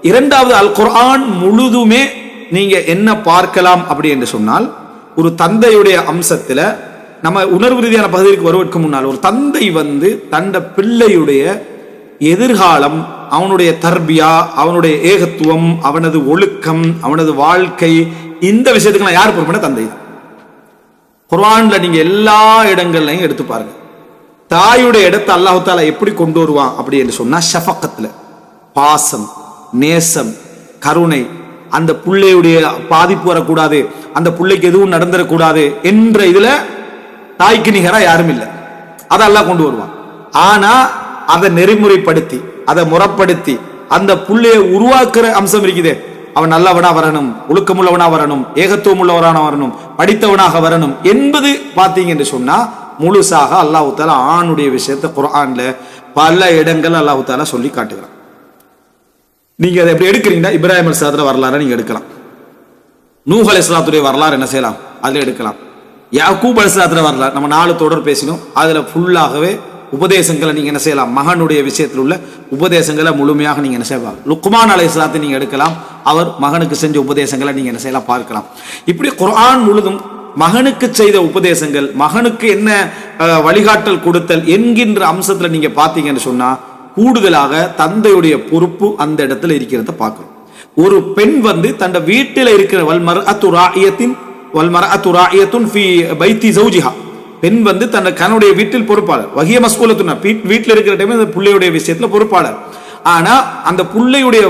இரண்டாவது, அல் குர்ஆன் முழுதுமே நீங்க என்ன பார்க்கலாம் அப்படி என்று சொன்னால், ஒரு தந்தையுடைய அம்சத்துல நம்ம உணர்வு ரீதியான பகுதிக்கு வருவதற்கு முன்னால் ஒரு தந்தை தண்ட பிள்ளையுடைய எதிர்காலம், அவனுடைய தர்பியா, அவனுடைய ஏகத்துவம், அவனது ஒழுக்கம், அவனது வாழ்க்கை, இந்த விஷயத்துக்கு யார் பொறுப்புனா தந்தை. குர்ஆன்ல நீங்க எல்லா இடங்கள்லையும் எடுத்து பாருங்க, தாயுடைய இடத்தை அல்லாஹ் தஆலா எப்படி கொண்டு வருவான் அப்படி என்று சொன்னா, ஷஃபக்கத்துல பாசம், நேசம், கருணை, அந்த பிள்ளையுடைய பாதிப்பு வரக்கூடாது, அந்த பிள்ளைக்கு எதுவும் நடந்துடக்கூடாது என்ற இதுல தாய்க்கு நிகரா யாரும் இல்லை. அதை அல்லாஹ் கொண்டு வருவான். ஆனா அதை நெறிமுறைப்படுத்தி, அதை முறைப்படுத்தி அந்த புள்ளையை உருவாக்குற அம்சம் இருக்குதே, அவன் நல்லவனா வரணும், ஒழுக்கமுள்ளவனா வரணும், ஏகத்துவம் உள்ளவனாக வரணும், படித்தவனாக வரணும் என்பது பார்த்தீங்க என்று சொன்னா முழுசாக அல்லாஹ் தஆலா ஆணுடைய விஷயத்தை குர்ஆன்ல பல இடங்கள் அல்லாஹ் தஆலா சொல்லி காட்டுகிறான். நீங்க அதை எப்படி எடுக்கிறீங்கன்னா, இப்ராஹிம் அலைஹிஸ்ஸலாத்துடைய வரலாறு நீங்க எடுக்கலாம், நூஹ் அலைஹிஸ்ஸலாத்துடைய வரலாறு என்ன செய்யலாம் அதுல எடுக்கலாம், யாக்கூப் அலைஹிஸ்ஸலாத்துடைய வரலாறு நம்ம 4 தொடர் பேசினோம், அதுல ஃபுல்லாகவே உபதேசங்களை நீங்க என்ன செய்யலாம், மகனுடைய விஷயத்தில் உள்ள உபதேசங்களை முழுமையாக நீங்க என்ன செய்யலாம். லுக்மான் அலைஹிஸ்ஸலாத்தை நீங்க எடுக்கலாம், அவர் மகனுக்கு செஞ்ச உபதேசங்களை நீங்க என்ன செய்யலாம் பார்க்கலாம். இப்படி குர்ஆன் முழுதும் மகனுக்கு செய்த உபதேசங்கள், மகனுக்கு என்ன வழிகாட்டல் கொடுத்தல் என்கின்ற அம்சத்துல நீங்க பார்த்தீங்கன்னு சொன்னா, கூடுதலாக தந்தையுடைய பொறுப்பு அந்த இடத்துல இருக்கிறத பார்க்கணும். ஒரு பெண் தன் வீட்டில் இருக்கிற வல்மர்அத்து ஃபீ பைத்தி ஜௌஜிஹா, பெண் தன் கணவனுடைய வீட்டில் பொறுப்பாளர், வகிய மஸ்கூலத்துன்னா வீட்டில் இருக்கிற டைம் அந்த பிள்ளையுடைய விஷயத்துல பொறுப்பாளர். ஆனா அந்த பிள்ளையுடைய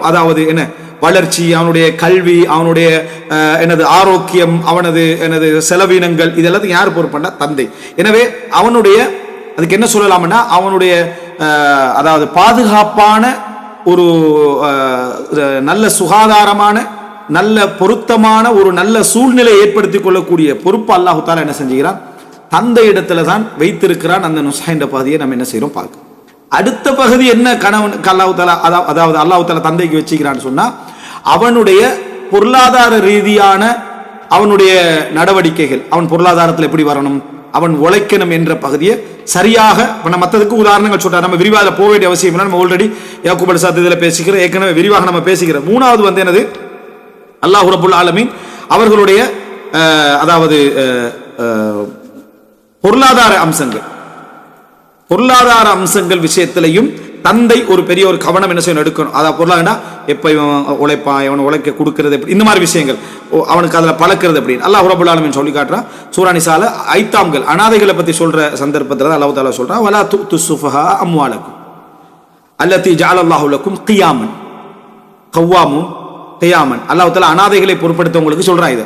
அதாவது என்ன வளர்ச்சி, அவனுடைய கல்வி, அவனுடைய எனது ஆரோக்கியம், அவனது எனது செலவினங்கள், இதெல்லாத்தையும் யார் பொறுப்பாண்டா தந்தை. எனவே அவனுடைய அதுக்கு என்ன சொல்லலாம்னா, அவனுடைய அதாவது பாதுகாப்பான ஒரு நல்ல சுகாதாரமான நல்ல பொருத்தமான ஒரு நல்ல சூழ்நிலை ஏற்படுத்திக் கொள்ளக்கூடிய பொறுப்பு அல்லாஹ் தஆலா என்ன செஞ்சுகிறான், தந்தை இடத்துல தான் வைத்திருக்கிறான். அந்த நுஸ்ஹா என்ற பகுதியை நம்ம என்ன செய்யறோம் பார்க்க. அடுத்த பகுதி என்ன, கணவனுக்கு அல்லாஹ் தஆலா அதாவது அல்லாஹ் தஆலா தந்தைக்கு வச்சுக்கிறான்னு சொன்னா, அவனுடைய பொருளாதார ரீதியான அவனுடைய நடவடிக்கைகள், அவன் பொருளாதாரத்தில் எப்படி வரணும், அவன் உழைக்கணும் என்ற பகுதியை சரியாக நம்ம மற்றதுக்கு உதாரணங்கள் சொல்றாரு. நம்ம விரிவாக போக வேண்டிய அவசியம் இல்லை, நம்ம ஆல்ரெடி யாக்கூப் அலைஹிஸ்ஸலாத்து இதில் பேசிக்கிறோம், ஏற்கனவே விரிவாக நம்ம பேசிக்கிறோம். மூணாவது என்னது, அல்லாஹ் ரப்புல் ஆலமீன் அவர்களுடைய அதாவது பொருளாதார அம்சங்கள் விஷயத்திலையும் தந்தை ஒரு பெரிய ஒரு கவனம் என்ன செய்யணும் எடுக்கணும். அதாவது பொருளாதாரா எப்ப இவன் உழைப்பான், இவன் உழைக்க கொடுக்கிறது எப்படி, இந்த மாதிரி விஷயங்கள் அவனுக்கு அதில் பழக்கிறது அப்படின்னு அல்லாஹ் ரப்புல் ஆலமீன் சொல்லி காட்டுறான். சூரா நிசால ஐத்தாம்கள் அனாதைகளை பத்தி சொல்ற சந்தர்ப்பத்தில் அல்லாஹ் தஆலா சொல்றான், வலா து'து ஸுஃபஹா அம்வாலக்கும் அல்லதி ஜஅலல்லாஹு லக்கும் கியாமன் கவ்வாமுன் கியாமன். அல்லாஹ் தஆலா அனாதைகளை பொறுப்படுத்தவங்களுக்கு சொல்றான். இது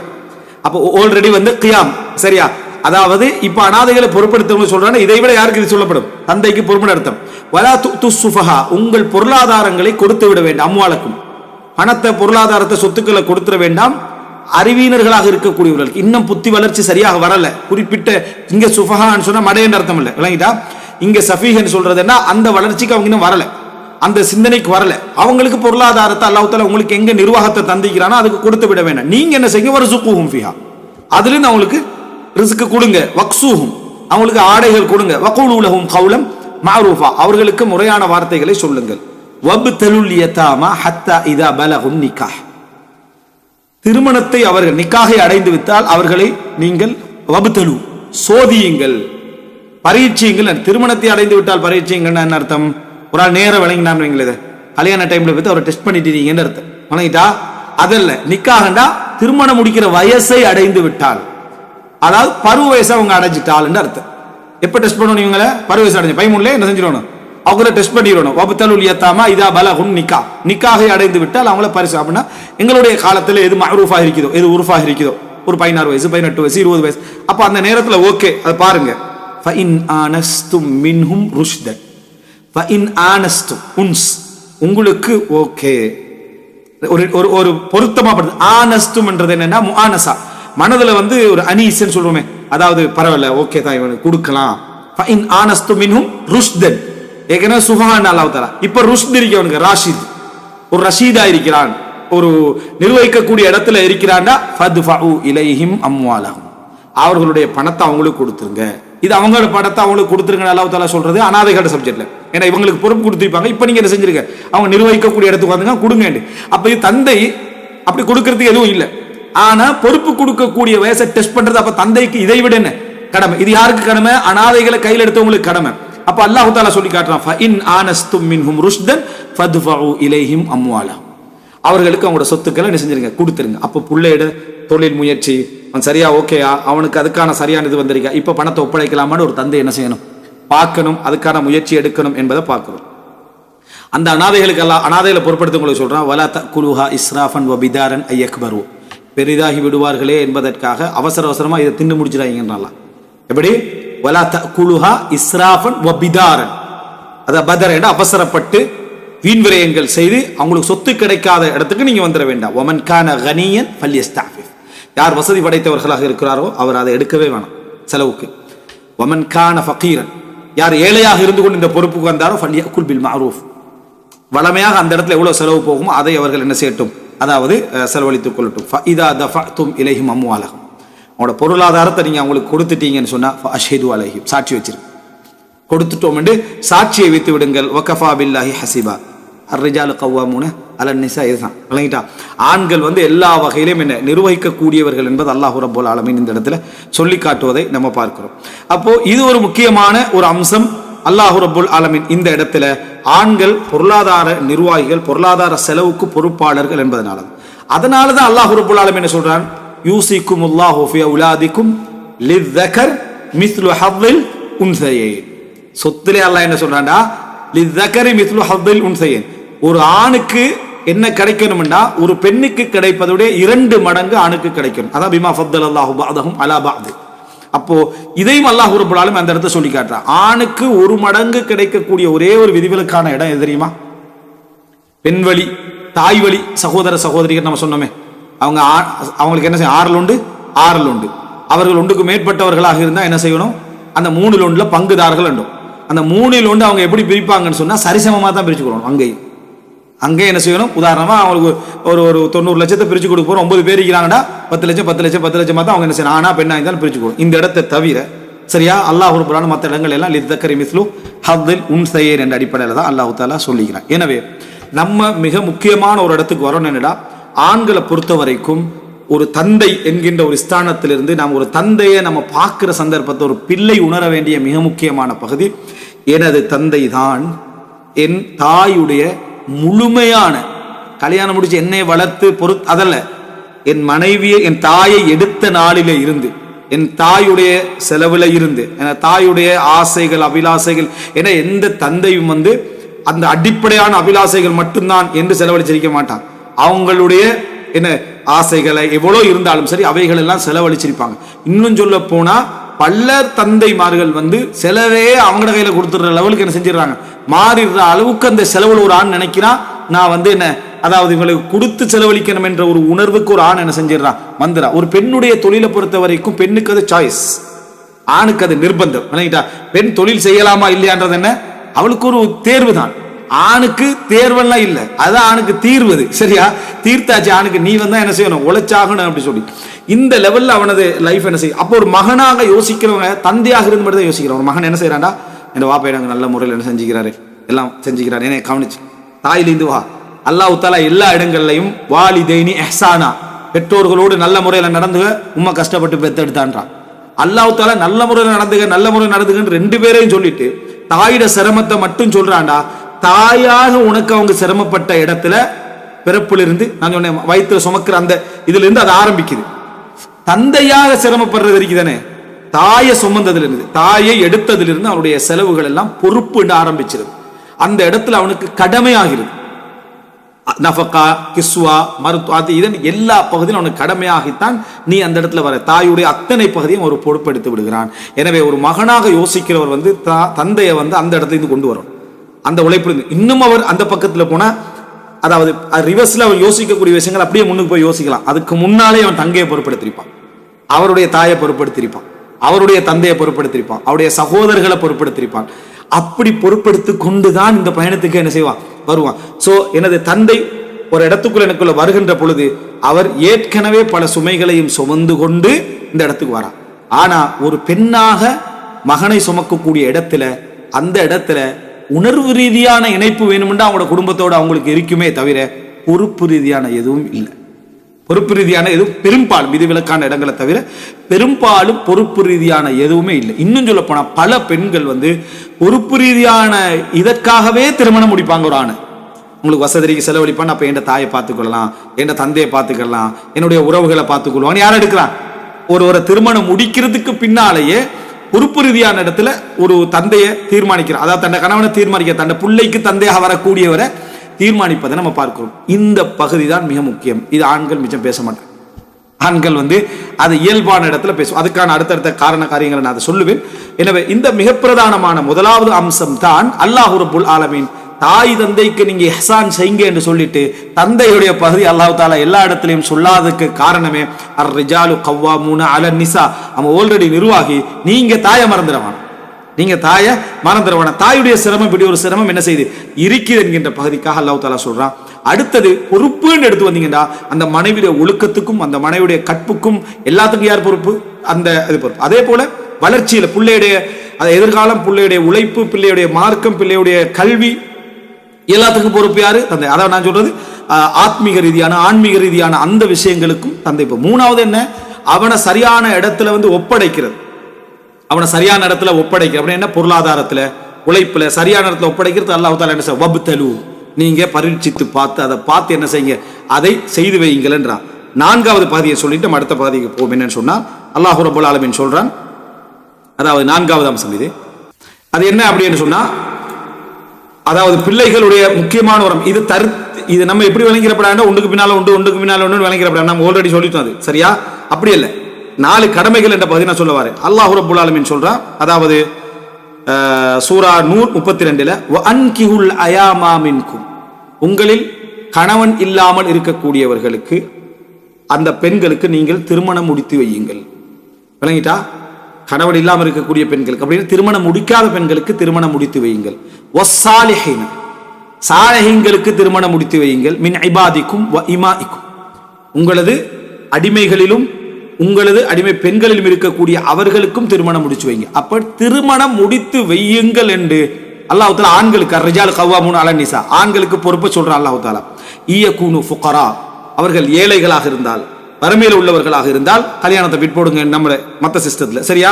அப்போ ஆல்ரெடி கியாம், சரியா? அதாவது இப்ப அனாதைகளை பொறுப்படுத்தவங்க சொல்றாங்க, இதை விட யாருக்கு இது சொல்லப்படும், தந்தைக்கு பொறுப்பு அர்த்தம். வலா து'து ஸுஃபஹா, உங்கள் பொருளாதாரங்களை கொடுத்து விட வேண்டாம், அம்வாலக்கும் பணத்தை பொருளாதாரத்தை சொத்துக்களை கொடுத்துட வேண்டாம். அறிவியனர்களாக இருக்கக்கூடியவர்களுக்கு இன்னும் புத்தி வளர்ச்சி சரியாக வரல, குறிப்பிட்ட இங்க சுஃபஹான்னு சொன்னா மடையன்ற அர்த்தம் இல்லை, விளங்கிட்டா? இங்க சஃபீஹ்னு சொல்றதுன்னா அந்த வளர்ச்சிக்கு அவங்க இன்னும் வரல, அந்த சிந்தனைக்கு வரல. அவங்களுக்கு பொருளாதாரத்தை அல்லாஹ் தஆலா உங்களுக்கு எங்க நிர்வாகத்தை தந்திக்கிறானோ அதுக்கு கொடுத்து விட வேண்டாம். நீங்க என்ன செய்யுங்க, வர்ஸுகுஹும் ஃபிஹா, அதுல இருந்து அவங்களுக்கு ரிஸ்க் கொடுங்க, வக்ஸூஹும் அவங்களுக்கு ஆடைகள் கொடுங்க, வகூலு லஹும் கௌலம் மஅரூஃபா அவர்களுக்கு முறையான வார்த்தைகளை சொல்லுங்கள். வப்தலுல் யதாமா ஹத்தா இதா பலகுன் நிக்காஹ், திருமணத்தை அவர்கள் நிக்காகை அடைந்து விட்டால் அவர்களை நீங்கள் வப்தலு சோதியுங்கள், பரீட்சையுங்கள். திருமணத்தை அடைந்து விட்டால் பரீட்சைங்கன்னு என்ன அர்த்தம்? ஒரு ஆள் நேரம் விளங்கினான்னு வைங்களது, கல்யாண டைம்ல போய் அவரை டெஸ்ட் பண்ணிட்டீங்கன்னு அர்த்தம், வணங்கிட்டா? அதல்ல, நிக்காகண்டா திருமணம் முடிக்கிற வயசை அடைந்து விட்டால், அதாவது பருவ வயசை அவங்க அடைஞ்சிட்டால் அர்த்தம். எப்ப டெஸ்ட் பண்ணணும் இவங்களை? பருவ வயசு அடைஞ்சு 13 என்ன செஞ்சிடணும், அவங்கள டெஸ்ட் பண்ணிடணும். வப்தலுல் யதாமா இதா பலகுன் நிக்காஹ், நிக்காகை அடைந்து விட்டால் அவங்கள பரிசு. அப்படின்னா எங்களுடைய காலத்தில் எது மஅரூஃபாக இருக்குதோ, எது உருஃபாக இருக்குதோ, ஒரு 16 வயசு 18 வயசு 20 வயசு, அப்ப அந்த நேரத்தில் ஓகே, அதை பாருங்க. ஃபஇன் ஆனஸ்தும் மின்ஹும் ருஷ்தன், ஃபஇன் ஆனஸ்தும் உன்ஸ், உங்களுக்கு ஓகே ஒரு ஒரு பொருத்தமாப்படுது. ஆனஸ்தும் என்றது என்னன்னா முஆனஸா, மனதுல ஒரு அனீஸ்ன்னு சொல்றோமே, அதாவது பரவாயில்ல ஓகே தான் இவனுக்கு கொடுக்கலாம். ஃபஇன் ஆனஸ்தும் மின்ஹும் ருஷ்தன், ஏற்கனவே சுஃபஹான் அல்லாஹ் தஆலா, இப்ப ருஷ்த் இருக்கவனுக்கு ராஷித், ஒரு ரஷீதா இருக்கிறான், ஒரு நிர்வகிக்கக்கூடிய இடத்துல இருக்கிறான்டா, ஃபத்ஃபஉ இலைஹிம் அம்வாலஹும், அவர்களுடைய பணத்தை அவங்களுக்கு கொடுத்துருங்க. இது அவங்களோட பணத்தை அவங்களுக்கு கொடுத்துருங்க அல்லாஹ் தஆலா சொல்றது அனாதைகளோட சப்ஜெக்ட்ல. ஏன்னா இவங்களுக்கு பொறுப்பு கொடுத்திருப்பாங்க. இப்ப நீங்க என்ன செஞ்சிருக்க, அவங்க நிர்வகிக்கக்கூடிய இடத்துக்கு வந்துங்க கொடுங்க. அப்ப தந்தை அப்படி கொடுக்கறதுக்கு எதுவும் இல்லை. ஆனா பொறுப்பு கொடுக்கக்கூடிய வயசை டெஸ்ட் பண்றது அப்ப தந்தைக்கு இதை விட என்ன கடமை. இது யாருக்கு கடமை? அனாதைகளை கையில் எடுத்தவங்களுக்கு கடமை. அப்ப அல்லாஹ் தஆலா சொல்லி காட்டுறான், ஃபஇன் ஆனஸ்தும் மின்ஹும் ருஷ்தன் ஃபத்ஃபஉ இலைஹிம் அம்வாலஹும், அவர்களுக்கு அவங்களோட சொத்துக்களை என்ன செஞ்சிருங்க, கொடுத்துருங்க. அப்ப பிள்ளையோட தொழில் முயற்சி அவன் சரியா ஓகேயா, அவனுக்கு அதுக்கான சரியான இது வந்திருக்கா, இப்ப பணத்தை ஒப்படைக்கலாமான்னு ஒரு தந்தை என்ன செய்யணும், பார்க்கணும், அதுக்கான முயற்சி எடுக்கணும் என்பதை பார்க்கணும். அந்த அனாதைகளுக்கு எல்லாம் அனாதைகளை பொறுப்படுத்தவங்களுக்கு சொல்றான், வலா தக்குலுஹா இஸ்ராஃபன் வ பிதாரன் ஐயக்பரு, பெரிதாகி விடுவார்களே என்பதற்காக அவசர அவசரமா இதை தின்னு முடிச்சிடாங்கன்றான். எப்படி? வலா தக்குலுஹா இஸ்ராஃபன் வ பிதாரன், அத பதர் என்ற அவசரப்பட்டு வீண் விரயங்கள் செய்து அவங்களுக்கு சொத்து கிடைக்காத இடத்துக்கு நீங்க வந்துட வேண்டாம். ஒமன் கான கனியன் ஃபல்யஸ்தாஃபிஃப், யார் வசதி படைத்தவர்களாக இருக்கிறாரோ அவர் அதை எடுக்கவே வேணாம் செலவுக்கு. ஒமன் கான ஃபகீரன், யார் ஏழையாக இருந்து கொண்டு இந்த பொறுப்புக்கு வந்தாரோ ஃபல்யகுல் பில் மஅரூஃப், வளமையாக அந்த இடத்துல எவ்வளவு செலவு போகுமோ அதை அவர்கள் என்ன செய்யட்டும், அதாவது செலவழித்துக் கொள்ளட்டும். ஃபஇதா தஃபஅதும் இலைஹிம் அம்வாலஹும், அவங்களோட பொருளாதாரத்தை நீங்க அவங்களுக்கு கொடுத்துட்டீங்கன்னு சொன்னா ஃபஅஷ்ஹிது அலைஹிம், சாட்சி வச்சிருங்க. கொடுத்துட்டோம் என்று சாட்சியை வைத்து விடுங்கள். வகஃபா பில்லாஹி ஹஸிபா, அர்ரிஜாலு கவ்வாமூன அலன் நிஸா, இதுதான் விளங்கிட்டா. ஆண்கள் எல்லா வகையிலும் என்ன நிர்வகிக்கக்கூடியவர்கள் என்பது அல்லாஹ் ரப்பல் ஆலமீன் இந்த இடத்துல சொல்லி காட்டுவதை நம்ம பார்க்கிறோம். அப்போ இது ஒரு முக்கியமான ஒரு அம்சம். அல்லாஹ் ரப்பல் ஆலமீன் இந்த இடத்துல ஆண்கள் பொருளாதார நிர்வாகிகள், பொருளாதார செலவுக்கு பொறுப்பாளர்கள் என்பதனால, அதனாலதான் அல்லாஹ் ரப்பல் ஆலமீன் என்ன சொல்றான், யூசிக்குமுல்லாஹு ஃபீ அவுலாதிக்கும் லிஸ்ஸகர் மிஸ்லு ஹவ்வில் உன்ஸயைன். சொத்திலே அல்லாஹ் என்ன சொல்றான்டா, லிஸ்ஸகரி மிஸ்லு ஹவ்வில் உன்ஸயைன், ஒரு ஆணுக்கு என்ன கிடைக்கணும்னா ஒரு பெண்ணுக்கு கிடைப்பதுடைய 2 மடங்கு ஆணுக்கு கிடைக்கணும். அதான் பிமா ஃபத்தலல்லாஹு பஅதஹும் அலா பஅத். அப்போ இதையும் அல்லாஹ் ரப்பல் ஆலமீன் அந்த இடத்தை சொல்லி காட்டுறான். ஆணுக்கு 1 மடங்கு கிடைக்கக்கூடிய ஒரே ஒரு விதிவிலக்கான இடம் எது தெரியுமா? பெண் வழி, தாய் வழி சகோதர சகோதரிகள் நம்ம சொன்னோமே, அவங்களுக்கு என்ன செய்யும், 6 உண்டு 6 உண்டு. அவர்கள் ஒன்றுக்கு மேற்பட்டவர்களாக இருந்தால் என்ன செய்யணும், அந்த 3 ஒன்றுல பங்குதாரர்கள் வேண்டும். அந்த 3 ஒன்று அவங்க எப்படி பிரிப்பாங்கன்னு சொன்னா சரிசமமாக தான் பிரிச்சுக்கணும். அங்கே என்ன செய்யணும், உதாரணமா அவங்களுக்கு ஒரு 90 லட்சத்தை பிரிச்சு கொடுக்க போறோம், 9 பேர் இருக்கிறாங்கடா, 10 லட்சம் 10 லட்சம் 10 லட்சமா தான் அவங்க என்ன செய்யணும், ஆனா பெண்ணா இருந்தாலும் பிரிச்சு கொடுக்கும். இந்த இடத்தை தவிர சரியா அல்லாஹ் ரப்பல் மற்ற இடங்கள் எல்லாம் லிஸ்ஸகரி மிஸ்லு ஹவ்வில் உன்ஸயைன் என்ற அடிப்படையில் தான் அல்லாஹ் தஆலா சொல்லிக்கிறான். எனவே நம்ம மிக முக்கியமான ஒரு இடத்துக்கு வரணும். என்னடா, ஆண்களை பொறுத்த வரைக்கும் ஒரு தந்தை என்கின்ற ஒரு ஸ்தானத்திலிருந்து நாம் ஒரு தந்தையை நம்ம பார்க்கிற சந்தர்ப்பத்தை ஒரு பிள்ளை உணர வேண்டிய மிக முக்கியமான பகுதி, எனது தந்தை தான் என் தாயுடைய முழுமையான, கல்யாணம் முடிச்சு என்னை வளர்த்து அதல்ல, என் மனைவியை என் தாயை எடுத்த நாளிலே இருந்து, என் தாயுடைய செலவுல இருந்து, என் தாயுடைய ஆசைகள் அபிலாசைகள் என எந்த தந்தையும் அந்த அடிப்படையான அபிலாசைகள் மட்டும்தான் என்று செலவழிச்சிருக்க மாட்டான். அவங்களுடைய என்ன ஆசைகளை எவ்வளவு இருந்தாலும் சரி அவைகள் எல்லாம் செலவழிச்சிருப்பாங்க. இன்னும் சொல்ல போனா பல தந்தைமார்கள் செலவே அவங்க கையில கொடுத்துடுற லெவலுக்கு என்ன செஞ்சிடறாங்க, மாறிடுற அளவுக்கு அந்த செலவுல ஒரு ஆண் நினைக்கிறான், நான் என்ன அதாவது இவங்களுக்கு கொடுத்து செலவழிக்கணும் என்ற ஒரு உணர்வுக்கு ஒரு ஆண் என்ன செஞ்சிடறான் வந்துடா. ஒரு பெண்ணுடைய தொழிலை பொறுத்த வரைக்கும் பெண்ணுக்கு அது சாய்ஸ், ஆணுக்கு அது நிர்பந்தம். பெண் தொழில் செய்யலாமா இல்லையான்றது என்ன, அவளுக்கு ஒரு தேர்வு தான். ஆணுக்கு தேர்வெல்லாம் இல்லை, அதான் ஆணுக்கு தீர்வது. சரியா, தீர்த்தாச்சு ஆணுக்கு, நீ என்ன செய்யணும், உழைச்சாகணும் அப்படி சொல்லி இந்த லெவல்ல அவனது லைஃப் என்ன செய்யும். அப்போ ஒரு மகனாக யோசிக்கிறவங்க, தந்தையாக இருந்து மட்டும் தான் யோசிக்கிறோம். ஒரு மகன் என்ன செய்யறான்டா, என் வாப்பா எனக்கு நல்ல முறையில் என்ன செஞ்சுக்கிறாரு, எல்லாம் செஞ்சுக்கிறாரு, என்னை கவனிச்சு தாயிலிருந்து வா. அல்லாஹ் தஆலா எல்லா இடங்கள்லையும் வாலிதைனி இஹ்சானா, பெற்றோர்களோடு நல்ல முறையில் நடந்துக, உம்மா கஷ்டப்பட்டு பெத்தெடுத்தான்றான். அல்லாஹ் தஆலா நல்ல முறையில் நடந்துக, நல்ல முறையில் நடந்துகன்னு 2 பேரையும் சொல்லிட்டு தாயோட சிரமத்தை மட்டும் சொல்றான்டா. தாயாக உனக்கு அவங்க சிரமப்பட்ட இடத்துல பிறப்பிலிருந்து நான் சொன்னேன் வயிற்றுல சுமக்கிற அந்த இதுல இருந்து அது ஆரம்பிக்குது. தந்தையாக சிரமப்படுறது இருக்குதானே, தாயை சுமந்ததிலிருந்து, தாயை எடுத்ததிலிருந்து அவனுடைய செலவுகள் எல்லாம் பொறுப்பு என்று ஆரம்பிச்சிருது. அந்த இடத்துல அவனுக்கு கடமையாகிறது. நஃபகா, கிஸ்வா, மருத்துவ இதன் எல்லா பகுதியும் அவனுக்கு கடமையாகித்தான் நீ அந்த இடத்துல வர. தாயுடைய அத்தனை பகுதியும் ஒரு பொறுப்பெடுத்து விடுகிறான். எனவே ஒரு மகனாக யோசிக்கிறவர் தந்தையை அந்த இடத்துல இருந்து கொண்டு வரும், அந்த உழைப்பு. இன்னும் அவர் அந்த பக்கத்துல போனா, அதாவது ரிவர்ஸ்ல அவர் யோசிக்கக்கூடிய விஷயங்கள் அப்படியே முன்னுக்கு போய் யோசிக்கலாம். அதுக்கு முன்னாலே அவன் தங்கையை பொறுப்படுத்திருப்பான், அவருடைய தாயை பொறுப்படுத்திருப்பான், அவருடைய தந்தையை பொறுப்படுத்திருப்பான், அவருடைய சகோதரர்களை பொறுப்படுத்திருப்பான். அப்படி பொறுப்படுத்தி கொண்டுதான் இந்த பயணத்துக்கு என்ன செய்வான், வருவான். சோ எனது தந்தை ஒரு இடத்துக்குள்ள எனக்குள்ள வருகின்ற பொழுது அவர் ஏற்கனவே பல சுமைகளையும் சுமந்து கொண்டு இந்த இடத்துக்கு வரான். ஆனா ஒரு பெண்ணாக மகனை சுமக்கக்கூடிய இடத்துல, அந்த இடத்துல உணர்வு ரீதியான இணைப்பு வேணும்னா அவங்களோட குடும்பத்தோடு அவங்களுக்கு இருக்குமே தவிர பொறுப்பு ரீதியான எதுவும் இல்லை. பொறுப்பு ரீதியான எதுவும் பெரும்பாலும் விதிவிலக்கான இடங்களை தவிர பெரும்பாலும் பொறுப்பு ரீதியான எதுவுமே இல்லை. இன்னும் சொல்ல போனா பல பெண்கள் பொறுப்பு ரீதியான இதற்காகவே திருமணம் முடிப்பாங்க. ஒரு ஆணு உங்களுக்கு வசதிக்கு செலவழிப்பான், அப்ப என் தாயை பார்த்துக்கொள்ளலாம், என் தந்தையை பார்த்துக்கலாம், என்னுடைய உறவுகளை பார்த்துக்கொள்வான். யார் எடுக்கிறான்? ஒரு திருமணம் முடிக்கிறதுக்கு பின்னாலேயே பொறுப்பு ரீதியான இடத்துல ஒரு தந்தையை தீர்மானிக்கிறார். அதாவது தன்னை கணவனை தீர்மானிக்க, தன்னை பிள்ளைக்கு தந்தையாக வரக்கூடியவரை தீர்மானிப்பதை நம்ம பார்க்கிறோம். இந்த பகுதி தான் மிக முக்கியம். இது ஆண்கள் மிச்சம் பேச மாட்டாங்க. ஆண்கள் அது இயல்பான இடத்துல பேசும். அதுக்கான அடுத்தடுத்த காரண காரியங்களை நான் அதை சொல்லுவேன். எனவே இந்த மிக பிரதானமான முதலாவது அம்சம் தான் அல்லாஹ் ரப்புல் ஆலமீன் தாய் தந்தைக்கு நீங்க இஹ்சான் செய்யுங்க என்று சொல்லிட்டு தந்தையுடைய பகுதி அல்லாஹ் தாலா எல்லா இடத்திலையும் சொல்லாததுக்கு காரணமே அர்-ரிஜாலு கவ்வாமூன அலன் நிசா. அவன் ஆல்ரெடி நிர்வாகி. நீங்க தாயை மறந்துடவான், நீங்க தாயை மறந்துடவான. தாயுடைய சிரமம் இப்படி ஒரு சிரமம் என்ன செய்து இருக்குது என்கின்ற பகுதிக்காக அல்லாஹ் தாலா சொல்றான். அடுத்தது பொறுப்புன்னு எடுத்து வந்தீங்கன்னா அந்த மனைவியுடைய ஒழுக்கத்துக்கும் அந்த மனைவியுடைய கற்புக்கும் எல்லாத்துக்கும் யார் பொறுப்பு? அந்த அது பொறுப்பு. அதே போல வளர்ச்சியில பிள்ளையுடைய எதிர்காலம், பிள்ளையுடைய உழைப்பு, பிள்ளையுடைய மார்க்கம், பிள்ளையுடைய கல்வி எல்லாத்துக்கும் பொறுப்பு யாரு? தந்தை. அதான் நான் சொல்றது ஆத்மீக ரீதியான ஆன்மீக ரீதியான அந்த விஷயங்களுக்கும் தந்தை. இப்போ மூணாவது என்ன? அவனை சரியான இடத்துல ஒப்படைக்கிறது. அவனை சரியான இடத்துல ஒப்படைக்கிறது அப்படின்னா என்ன? பொருளாதாரத்துல, உழைப்புல சரியான இடத்துல ஒப்படைக்கிறது. அல்லாஹ் தஆலா என்ன சொல்றார்? வப்தலு, நீங்க பரீட்சித்து பார்த்து அதை பார்த்து என்ன செய்யுங்க? அதை செய்து வையுங்கள் என்றான். நான்காவது பகுதியை சொல்லிட்டு அடுத்த பகுதிக்கு போகும். என்னன்னு சொன்னா அல்லாஹ் ரப்பல் ஆலமீன் சொல்றான். அதாவது நான்காவது அம்சம் இது. அது என்ன அப்படின்னு சொன்னா, அதாவது பிள்ளைகளுடைய முக்கியமான ஒரு இது நம்ம எப்படி விளங்கிறப்படாண்டா ஒன்றுக்கு பின்னால ஒன்று விளங்கிறப்படா நம்ம ஆல்ரெடி சொல்லிட்டோம். அது சரியா? அப்படி இல்லை. 4 கடமைகள் என்ற பகுதி நான் சொல்லுவாரு. அல்லாஹ் ரப்புல் ஆலமீன் சொல்றான். அதாவது சூரா நூர் 32ல வஅன்கிஹுல் அயாமா மின்கும், உங்களில் கணவன் இல்லாமல் இருக்கக்கூடியவர்களுக்கு அந்த பெண்களுக்கு நீங்கள் திருமணம் முடித்து வையுங்கள். விளங்கிட்டா? கணவன் இல்லாமல் இருக்கக்கூடிய பெண்களுக்கு அப்படின்னு திருமணம் முடிக்காத பெண்களுக்கு திருமணம் முடித்து வையுங்கள். வஸ்ஸாலிஹீன, சாலிஹீன்களுக்கு திருமணம் முடித்து வையுங்கள். மின் இபாதிக்கும் வ இமாஇக்கும், உங்களது அடிமைகளிலும் உங்களது அடிமை பெண்களிலும் இருக்கக்கூடிய அவர்களுக்கும் திருமணம் முடிச்சு வைங்க. அப்ப திருமணம் முடித்து வையுங்கள் என்று அல்லாஹ் தஆலா ஆண்களுக்கு அர்-ரிஜாலு கவ்வாமூன அலன் நிசா, ஆண்களுக்கு பொறுப்பு சொல்றான் அல்லாஹ் தஆலா. இயகுனு ஃபுகரா, அவர்கள் ஏழைகளாக இருந்தால், வறுமையில் உள்ளவர்களாக இருந்தால் கல்யாணத்தை விட்போடுங்க நம்ம மத்த சிஸ்டத்துல. சரியா?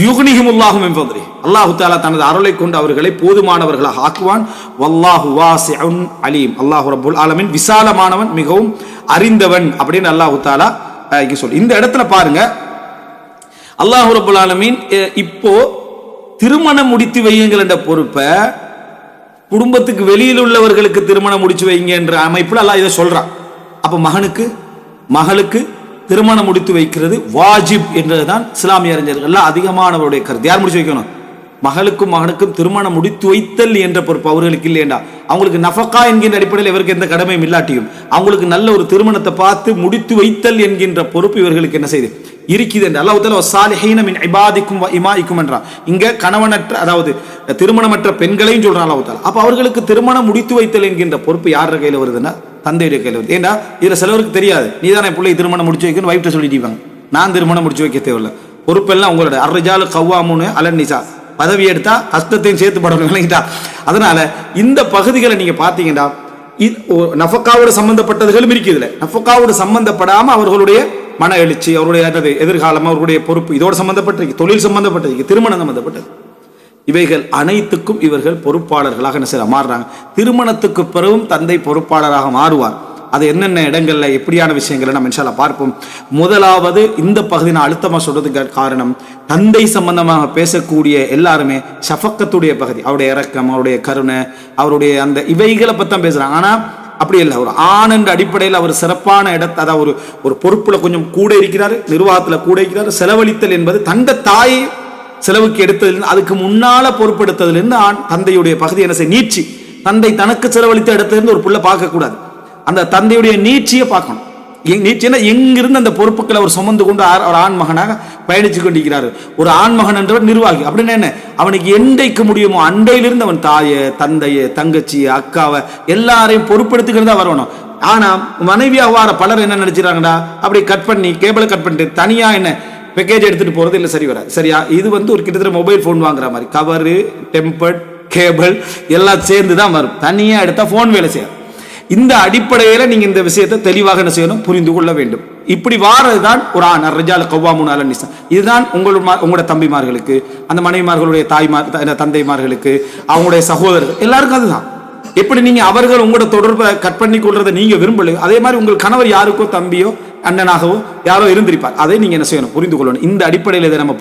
யுக்னிஹிமுல்லாஹு மின் ஃபத்லி, அல்லாஹ் தஆலா தனது அருளை கொண்டு அவர்களை போதுமானவர்களாக ஆக்குவான். வல்லாஹு வாசிஉன் அலீம், அல்லாஹ் ரப்புல் ஆலமீன் விசாலமானவன், மிகவும் அறிந்தவன் அப்படின்னு அல்லாஹ் தஆலா சொல்லி. இந்த இடத்துல பாருங்க, அல்லாஹ் ரப்புல் ஆலமீன் இப்போ திருமணம் முடித்து வையுங்கள் என்ற பொறுப்பை குடும்பத்துக்கு வெளியில் உள்ளவர்களுக்கு திருமணம் முடிச்சு வைங்க என்ற அமைப்புல அல்லாஹ் இதை சொல்றான். அப்ப மகளுக்கு திருமணம் முடித்து வைக்கிறது வாஜிப் என்றதுதான் இஸ்லாமிய அறிஞர்கள் அதிகமானவருடைய கருத்து. யார் முடிச்சு வைக்கணும்? மகளுக்கும் திருமணம் முடித்து வைத்தல் என்ற பொறுப்பு அவர்களுக்கு இல்லையா? அவங்களுக்கு நஃபகா என்கின்ற அடிப்படையில் இவருக்கு எந்த கடமையும் இல்லாட்டியும் அவங்களுக்கு நல்ல ஒரு திருமணத்தை பார்த்து முடித்து வைத்தல் என்கின்ற பொறுப்பு இவர்களுக்கு என்ன செய்து இருக்குது என்று அல்லாஹ் தஆலா வஸ்ஸாலிஹீன மின் இபாதிக்கும் வ இமாஇக்கும் என்றான். இங்க கணவனற்ற, அதாவது திருமணமற்ற பெண்களையும் சொல்றான் அல்லாஹ் தஆலா. அப்ப அவர்களுக்கு திருமணம் முடித்து வைத்தல் என்கின்ற பொறுப்பு யார் கையில வருதுன்னா தந்தையுடைய கையில் வருது. ஏன்னா இதுல சிலவருக்கு தெரியாது. நீதானே பிள்ளை திருமணம் முடிச்சு வைக்கணும் வைஃப்ட்ட சொல்லிட்டு நான் திருமணம் முடிச்சு வைக்க தேவையில்லை. பொறுப்பெல்லாம் உங்களோட. அர்-ரிஜாலு கவ்வாமூன அலன் நிசா, பதவி எடுத்தா கஷ்டத்தையும் சேர்த்து படணும். விளங்கிட்டா? அதனால இந்த பகுதிகளை நீங்க பாத்தீங்கன்னா நஃபக்காவோட சம்பந்தப்பட்டதுகளும் இருக்கு. இதுல நஃபக்காவோடு சம்பந்தப்படாம அவர்களுடைய மன எழுச்சி, அவருடைய எதிர்காலம், அவருடைய பொறுப்பு இதோடு சம்பந்தப்பட்டிருக்கு, தொழில் சம்பந்தப்பட்டிருக்கு, திருமணம் சம்பந்தப்பட்டது. இவைகள் அனைத்துக்கும் இவர்கள் பொறுப்பாளர்களாக என்ன மாறுறாங்க. திருமணத்துக்கு பிறகும் தந்தை பொறுப்பாளராக மாறுவார். அது என்னென்ன இடங்கள்ல எப்படியான விஷயங்களை நம்ம இன்ஷா அல்லாஹ் பார்ப்போம். முதலாவது இந்த பகுதி நான் அழுத்தமா சொல்றதுக்கு காரணம், தந்தை சம்பந்தமாக பேசக்கூடிய எல்லாருமே ஷஃபக்கத்துடைய பகுதி, அவருடைய இரக்கம், அவருடைய கருணை, அவருடைய அந்த இவைகளை பத்தி தான் பேசுறாங்க. ஆனா அப்படி இல்லை. ஒரு ஆண் என்ற அடிப்படையில் அவர் சிறப்பான இடத்தை, அதாவது ஒரு பொறுப்புல கொஞ்சம் கூட இருக்கிறாரு, நிர்வாகத்துல கூட இருக்கிறாரு. செலவழித்தல் என்பது தந்த தாயை செலவுக்கு எடுத்ததிலிருந்து, அதுக்கு முன்னால பொறுப்பெடுத்ததிலிருந்து தந்தையுடைய பகுதி என்ன செய்ய நீட்சி, தந்தை தனக்கு செலவழித்த இடத்திலிருந்து ஒரு புள்ள பார்க்க கூடாது. அந்த தந்தையுடைய நீட்சியை பார்க்கணும். நீட்சினா எங்கிருந்து அந்த பொறுப்புகளை அவர் சுமந்து கொண்டு ஒரு ஆண் மகனாக பயணிச்சு கொண்டிருக்கிறாரு. ஒரு ஆண் மகன் என்றவர் நிர்வாகி அப்படின்னா என்ன, அவனுக்கு எண்டைக்கு முடியுமோ அண்டையிலிருந்து அவன் தாயை, தந்தையை, தங்கச்சியை, அக்காவை எல்லாரையும் பொறுப்பெடுத்துக்கிறதா வரணும். ஆனா மனைவியாக வார பலர் என்ன நினைச்சிடறாங்கடா, அப்படி கட் பண்ணி கேபிளை கட் பண்ணிட்டு தனியா என்ன பேக்கேஜ் எடுத்துட்டு போறது இல்லை, சரி வராது. சரியா? இது ஒரு கிட்டத்தட்ட மொபைல் போன் வாங்குற மாதிரி, கவரு, டெம்பர்ட், கேபிள் எல்லாம் சேர்ந்து தான் வரும். தனியா எடுத்தா போன் வேலை செய்யும். இந்த அடிப்படையில நீங்க இந்த விஷயத்தை தெளிவாக என்ன செய்யணும், புரிந்து கொள்ள வேண்டும். இப்படி வாரதுதான் குர்ஆன். அர்-ரிஜாலு கவ்வாமூன அலன் நிஸா. இதுதான் உங்களோட தம்பிமார்களுக்கு, அந்த மனைவிமார்களுடைய தந்தைமார்களுக்கு, அவங்களுடைய சகோதரர்கள் எல்லாருக்கும் அதுதான். எப்படி நீங்க அவர்கள் உங்களோட தொடர்பை கட் பண்ணி கொள்றதை நீங்க விரும்பல, அதே மாதிரி உங்கள் கணவர் யாருக்கோ தம்பியோ அண்ணனாகவோ யாரோ இருந்திருப்பார். அதை நீங்க என்ன செய்யணும், புரிந்து கொள்ளணும். இந்த அடிப்படையில் இதை நம்ம